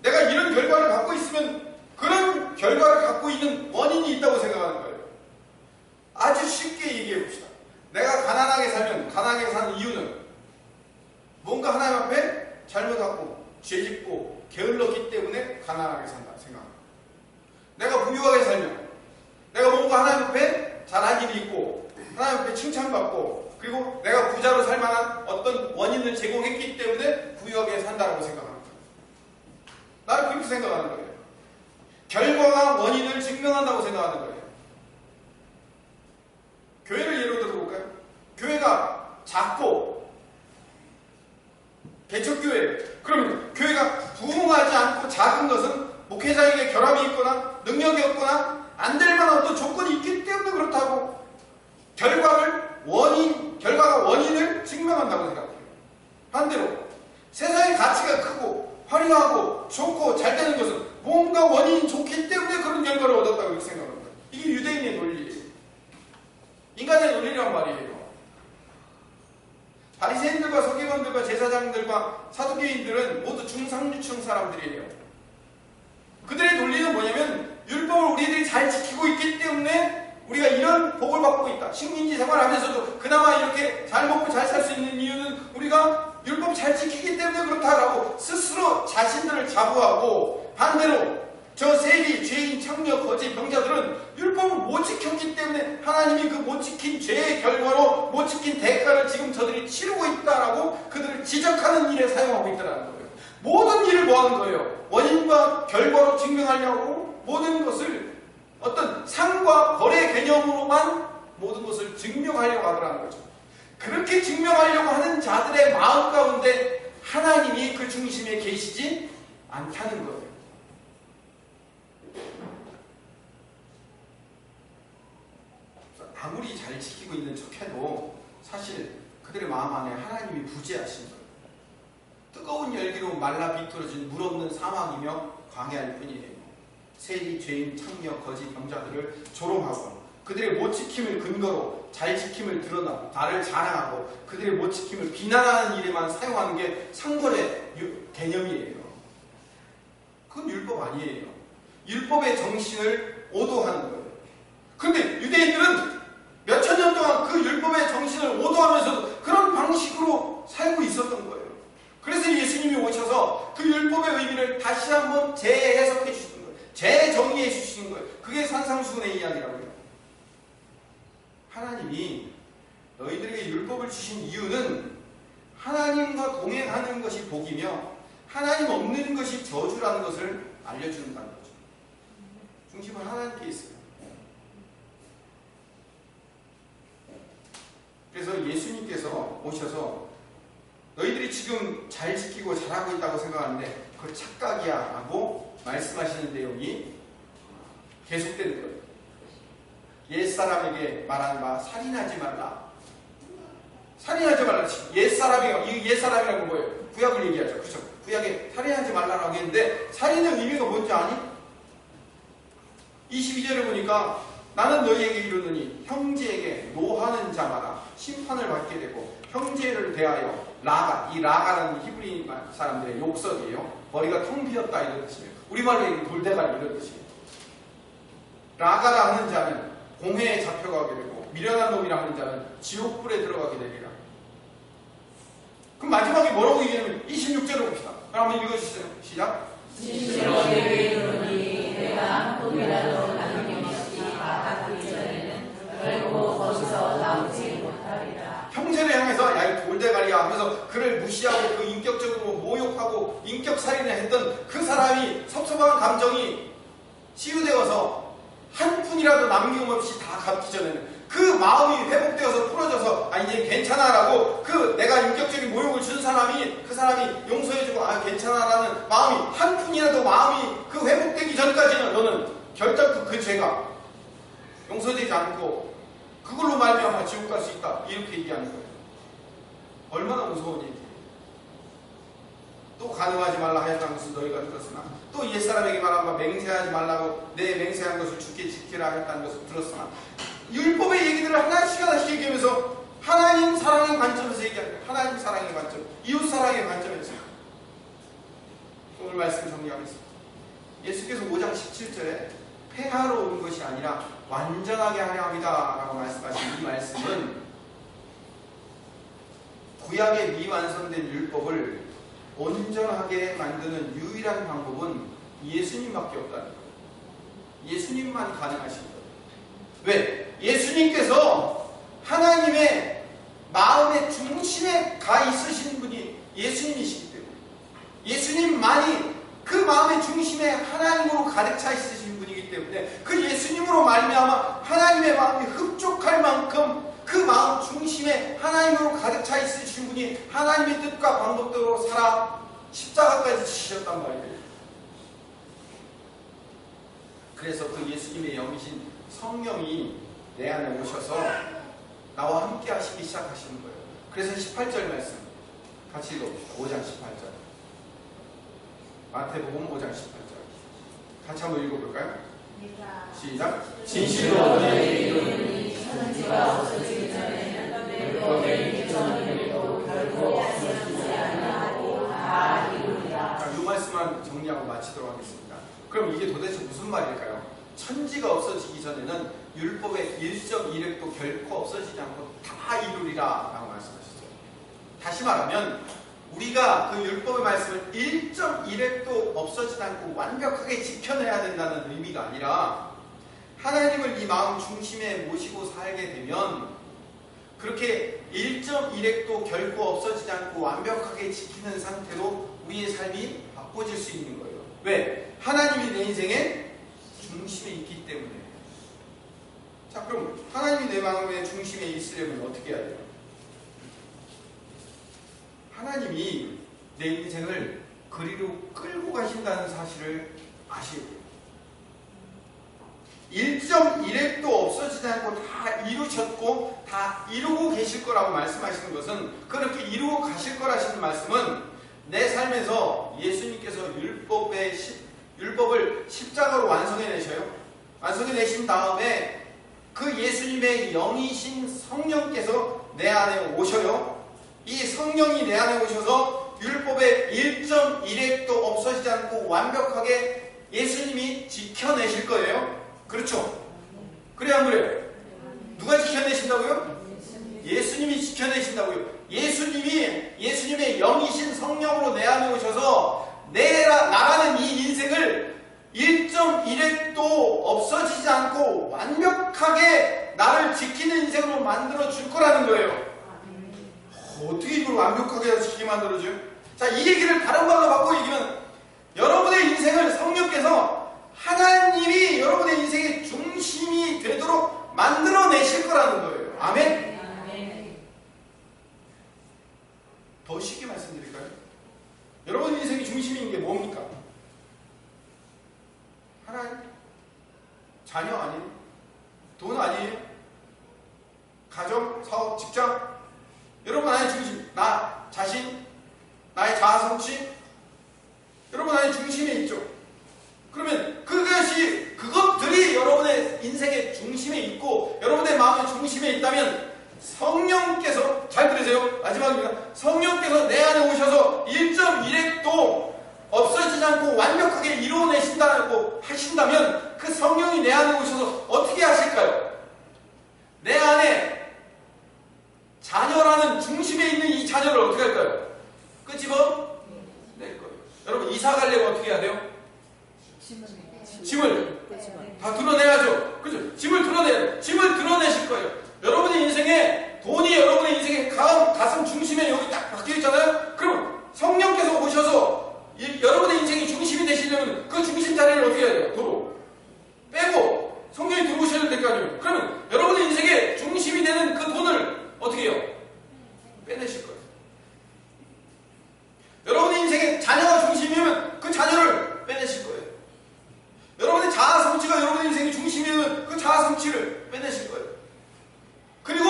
내가 이런 결과를 갖고 있으면 그런 결과를 갖고 있는 원인이 있다고 생각하는 거예요. 아주 쉽게 얘기해 봅시다. 내가 가난하게 살면 가난하게 사는 이유는 뭔가 하나님 앞에 잘못하고 죄짓고 게을렀기 때문에 가난하게 산다 생각합니다. 내가 부유하게 살면 내가 뭔가 하나님 앞에 잘한 일이 있고 하나님 앞에 칭찬받고 그리고 내가 부자로 살 만한 어떤 원인을 제공했기 때문에 부유하게 산다고 생각합니다. 나는 그렇게 생각하는 거예요. 결과가 원인을 증명한다고 생각하는 거예요. 교회를 예로 들어볼까요? 교회가 작고 개척교회, 그러면 교회가 부흥하지 않고 작은 것은 목회자에게 결함이 있거나 능력이 없거나 안 될 만한 어떤 조건이 있기 때문에 그렇다고 결과가 원인을 증명한다고 생각해요. 반대로 세상의 가치가 크고 화려하고 좋고 잘 되는 것은 뭔가 원인이 좋기 때문에 그런 결과를 얻었다고 이렇게 생각합니다. 이게 유대인의 논리예요. 인간의 논리란 말이에요. 바리새인들과 서기관들과 제사장들과 사두개인들은 모두 중상류층 사람들이에요. 그들의 논리는 뭐냐면 율법을 우리들이 잘 지키고 있기 때문에 우리가 이런 복을 받고 있다. 식민지 생활하면서도 그나마 이렇게 잘 먹고 잘 살 수 있는 이유는 우리가 율법 잘 지키기 때문에 그렇다라고 스스로 자신들을 자부하고, 반대로 저 세리, 죄인, 창녀, 거지, 병자들은 율법을 못 지켰기 때문에 하나님이 그 못 지킨 죄의 결과로 못 지킨 대가를 지금 저들이 치르고 있다라고 그들을 지적하는 일에 사용하고 있다는 거예요. 모든 일을 뭐 하는 거예요? 원인과 결과로 증명하려고 모든 것을 어떤 상과 벌의 개념으로만 모든 것을 증명하려고 하더라는 거죠. 그렇게 증명하려고 하는 자들의 마음 가운데 하나님이 그 중심에 계시지 않다는 거예요. 아무리 잘 지키고 있는 척해도 사실 그들의 마음 안에 하나님이 부재하신 거예요. 뜨거운 열기로 말라 비틀어진 물 없는 사막이며 광야일 뿐이에요. 세리, 죄인, 창녀, 거지, 병자들을 조롱하고 그들의 못 지킴을 근거로 잘 지킴을 드러나고 나를 자랑하고 그들의 못 지킴을 비난하는 일에만 사용하는 게 상벌의 개념이에요. 그건 율법 아니에요. 율법의 정신을 오도하는 거예요. 근데 유대인들은 몇천 년 동안 그 율법의 정신을 오도하면서도 그런 방식으로 살고 있었던 거예요. 그래서 예수님이 오셔서 그 율법의 의미를 다시 한번 재해석해 주시는 거예요. 재정의해 주시는 거예요. 그게 산상수훈의 이야기라고요. 하나님이 너희들에게 율법을 주신 이유는 하나님과 동행하는 것이 복이며 하나님 없는 것이 저주라는 것을 알려준다는 거죠. 중심은 하나님께 있어요. 그래서 예수님께서 오셔서 너희들이 지금 잘 지키고 잘하고 있다고 생각하는데 그거 착각이야 라고 말씀하시는 내용이 계속되는 거예요. 옛사람에게 말하는 바 살인하지 말라. 살인하지 말라. 옛사람이라고 뭐예요? 구약을 얘기하죠. 그렇죠? 구약에 살인하지 말라라고 했는데 살인의 의미가 뭔지 아니? 22절을 보니까 나는 너희에게 이르노니 형제에게 노하는 자마다 심판을 받게 되고 형제를 대하여 라가, 이 라가는 히브리 사람들의 욕설이에요. 머리가 텅 비었다 이런 뜻이에요. 우리말로 돌대가리 이런 뜻이에요. 라가라 하는 자는 공회에 잡혀가게 되고 미련한 놈이라 하는 자는 지옥불에 들어가게 되리라. 그럼 마지막에 뭐라고 얘기하냐면 26절을 봅시다. 그럼 한번 읽어주세요. 시작. 너희에게 이르노니 우리가 한 푼이라도 남김없이 받기 전에는 결코 거기서 나오지 못하리라. 형제를 향해서 야 이 돌대가리야 하면서 그를 무시하고 그 인격적으로 모욕하고 인격살인을 했던 그 사람이 섭섭한 감정이 치유되어서 한 푼이라도 남김없이 다 갚기 전에는 그 마음이 회복되어서 풀어져서 아 이제 괜찮아라고 그 내가 인격적인 모욕을 준 사람이 그 사람이 용서해주고 아 괜찮아라는 마음이 한 푼이라도 마음이 그 회복되기 전까지는 너는 결단코 그 죄가 용서되지 않고 그걸로 말미암아 지옥 갈 수 있다 이렇게 얘기하는 거예요. 얼마나 무서운 얘기예요. 또 간음하지 말라 하였다는 것을 너희가 들었으나 또 옛사람에게 말한 바 맹세하지 말라고 내 맹세한 것을 주께 지키라 하였다는 것을 들었으나 율법의 얘기들을 하나씩 얘기하면서 하나님 사랑의 관점에서 얘기하는 거예요. 하나님 사랑의 관점, 이웃 사랑의 관점에서. 오늘 말씀 정리하겠습니다. 예수께서 5장 17절에 폐하러 오는 것이 아니라 완전하게 하려 합니다 라고 말씀하신 이 말씀은 구약의 미완성된 율법을 온전하게 만드는 유일한 방법은 예수님밖에 없다는 거예요. 예수님만 가능하신 거예요. 왜? 예수님께서 하나님의 마음의 중심에 가 있으신 분이 예수님이시기 때문에 예수님만이 그 마음의 중심에 하나님으로 가득 차 있으신 분이기 때문에 그 예수님으로 말미암아 하나님의 마음이 흡족할 만큼 그 마음 중심에 하나님으로 가득 차 있으신 분이 하나님의 뜻과 방법대로 살아 십자가까지 지셨단 말이에요. 그래서 그 예수님의 영이신 성령이 내 안에 오셔서 나와 함께 하시기 시작하시는 거예요. 그래서 18절 말씀 같이 읽어봅시다. 5장 18절 마태복음 5장 18절 같이 한번 읽어볼까요? 시작. 진실로 너희에게 이르노니 천지가 없어지기 전에는 율법의 일점일도 결코 없어지지 아니하고 다 이루리라. 이 말씀만 정리하고 마치도록 하겠습니다. 그럼 이게 도대체 무슨 말일까요? 천지가 없어지기 전에는 율법의 1.1획도 결코 없어지지 않고 다 이루리라 라고 말씀하셨어요. 다시 말하면 우리가 그 율법의 말씀을 1.1획도 없어지지 않고 완벽하게 지켜내야 된다는 의미가 아니라 하나님을 이 마음 중심에 모시고 살게 되면 그렇게 1.1획도 결코 없어지지 않고 완벽하게 지키는 상태로 우리의 삶이 바꿔질 수 있는 거예요. 왜? 하나님이 내 인생의 중심에 있기 때문에. 자, 그럼 하나님이 내 마음의 중심에 있으려면 어떻게 해야 돼요? 하나님이 내 인생을 그리로 끌고 가신다는 사실을 아셔야 돼요. 1.1획도 없어지지 않고 다 이루셨고 다 이루고 계실 거라고 말씀하시는 것은 그렇게 이루고 가실 거라시는 말씀은 내 삶에서 예수님께서 율법을 십자가로 완성해내셔요. 완성해내신 다음에 그 예수님의 영이신 성령께서 내 안에 오셔요. 이 성령이 내 안에 오셔서 율법의 1.1획도 없어지지 않고 완벽하게 예수님이 지켜내실 거예요. 그렇죠? 그래 안 그래요? 누가 지켜내신다고요? 예수님이 지켜내신다고요. 예수님의 영이신 성령으로 내 안에 오셔서 나라는 이 인생을 1.1획도 없어지지 않고 완벽하게 나를 지키는 인생으로 만들어 줄 거라는 거예요. 어떻게 이걸 완벽하게 지키게 만들어줘요? 자, 이 얘기를 다른 말로 바꿔 얘기하면 여러분의 인생을 성령께서 하나님이 여러분의 인생의 중심이 되도록 만들어내실 거라는 거예요. 아멘? 더 쉽게 말씀드릴까요? 여러분 인생의 중심인 게 뭡니까? 하나님? 자녀 아니에요? 돈 아니에요? 가정, 사업, 직장? 여러분 안에 중심, 나 자신, 나의 자아 성취? 여러분 안에 중심에 있죠? 그러면 그것들이 여러분의 인생의 중심에 있고 여러분의 마음의 중심에 있다면 성령께서, 잘 들으세요. 마지막입니다. 성령께서 내 안에 오셔서 1.1획도 없어지지 않고 완벽하게 이루어내신다고 하신다면 그 성령이 내 안에 오셔서 어떻게 하실까요? 내 안에 자녀라는 중심에 있는 이 자녀를 어떻게 할까요? 끄집어 낼 거예요. 여러분 이사 가려면 어떻게 해야 돼요? 짐을 다 드러내야죠. 그죠? 짐을 드러내실 거예요. 여러분의 인생에 돈이 여러분의 인생의 가슴 중심에 여기 딱 박혀 있잖아요. 그럼 성령께서 오셔서 여러분의 인생이 중심이 되시려면 그 중심 자리를 어떻게 해야 돼요? 도로 빼고 성령이 들어오셔야 될 거 아니에요. 그러면 여러분의 인생의 중심이 되는 그 돈을 어떻게 해요? 빼내실 거예요. 여러분의 인생의 자녀가 중심이면 그 자녀를 빼내실 거예요. 여러분의 자아 성취가 여러분의 인생의 중심이면 그 자아 성취를 빼내실 거예요. 그리고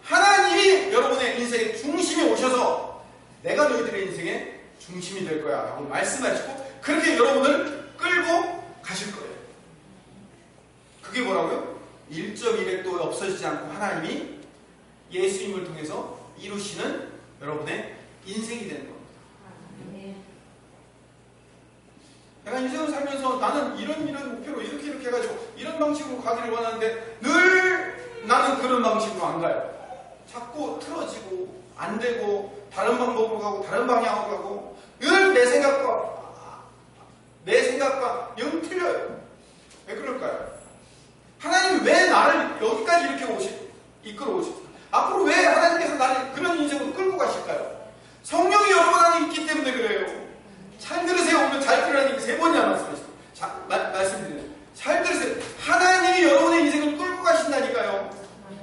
하나님이 여러분의 인생의 중심에 오셔서 내가 너희들의 인생의 중심이 될 거야 라고 말씀하시고 그렇게 여러분을 끌고 가실 거예요. 그게 뭐라고요? 1.1핵도 없어지지 않고 하나님이 예수님을 통해서 이루시는 여러분의 인생이 되는 겁니다. 내가 인생을 살면서 나는 이런 목표로 이렇게 해가지고 이런 방식으로 가기를 원하는데 늘 나는 그런 방식으로 안 가요. 자꾸 틀어지고 안 되고 다른 방법으로 가고 다른 방향으로 가고 늘 내 생각과 영 틀려요. 왜 그럴까요? 하나님이 왜 나를 여기까지 이렇게 이끌어 오실까요? 앞으로 왜 하나님께서 나를 그런 인생으로 끌고 가실까요? 성령이 여러분 안에 있기 때문에 그래요. 잘 들으세요. 오늘 잘 들으라는 게 3번이나 말씀하셨어요. 말씀드려요. 잘 들으세요. 하나님이 여러분의 인생을 끌고 가신다니까요.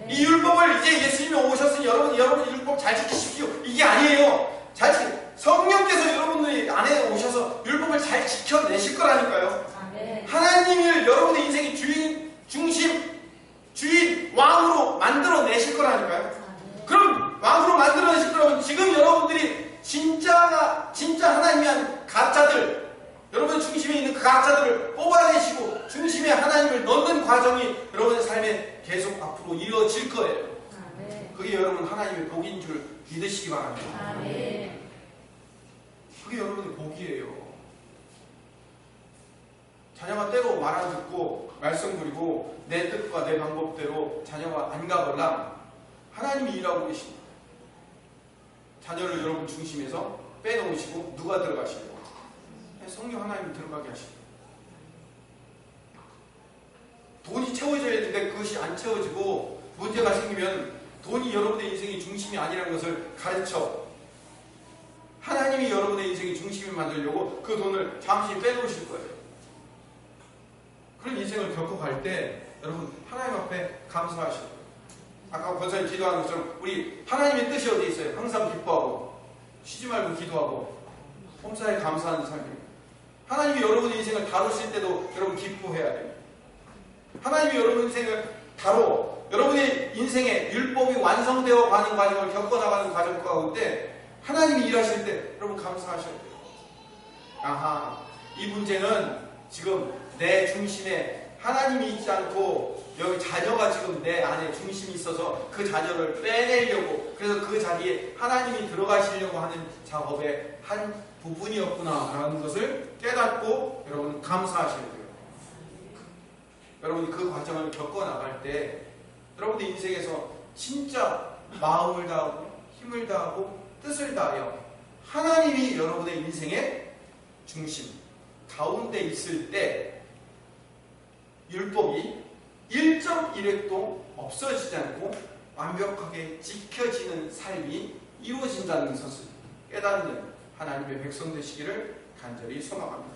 이 율법을 이제 예수님이 오셨으니 여러분 율법 잘 지키십시오. 이게 아니에요. 성령께서 여러분의 안에 오셔서 율법을 잘 지켜내실 거라니까요. 하나님을 여러분의 인생의 주인, 왕으로 만들어내실 거라니까요. 그럼 왕으로 만들어내실 거라면 지금 여러분들이 진짜 하나님이 한 가짜들, 여러분 중심에 있는 그 가짜들을 뽑아내시고 중심에 하나님을 넣는 과정이 여러분의 삶에 계속 앞으로 이루어질 거예요. 그게 여러분 하나님의 복인 줄 믿으시기 바랍니다. 그게 여러분의 복이에요. 자녀가 때로 말 안 듣고 말썽 부리고 내 뜻과 내 방법대로 자녀가 안 가거나 하나님이 일하고 계십니다. 자녀를 여러분 중심에서 빼놓으시고 누가 들어가시려고? 성령 하나님이 들어가게 하시고 돈이 채워져야 되는데 그것이 안 채워지고 문제가 생기면 돈이 여러분의 인생의 중심이 아니라는 것을 가르쳐 하나님이 여러분의 인생의 중심을 만들려고 그 돈을 잠시 빼놓으실 거예요. 그런 인생을 겪어갈 때 여러분 하나님 앞에 감사하셔야 돼요. 아까 권사님 기도하는 것처럼 우리 하나님의 뜻이 어디 있어요? 항상 기뻐하고 쉬지 말고 기도하고 범사에 감사하는 삶입니다. 하나님이 여러분의 인생을 다루실 때도 여러분 기뻐해야 돼요. 하나님이 여러분 인생을 여러분의 인생에 율법이 완성되어 가는 과정을 겪어나가는 과정 가운데 하나님이 일하실 때 여러분 감사하셔야 돼요. 아하, 이 문제는 지금 내 중심에 하나님이 있지 않고 여기 자녀가 지금 내 안에 중심이 있어서 그 자녀를 빼내려고 그래서 그 자리에 하나님이 들어가시려고 하는 작업의 한 부분이었구나 라는 것을 깨닫고 여러분 감사하셔야 돼요. 여러분이 그 과정을 겪어나갈 때 여러분의 인생에서 진짜 마음을 다하고 힘을 다하고 뜻을 다하여 하나님이 여러분의 인생의 중심 가운데 있을 때 율법이 1.1핵도 없어지지 않고 완벽하게 지켜지는 삶이 이루어진다는 것을 깨닫는 하나님의 백성 되시기를 간절히 소망합니다.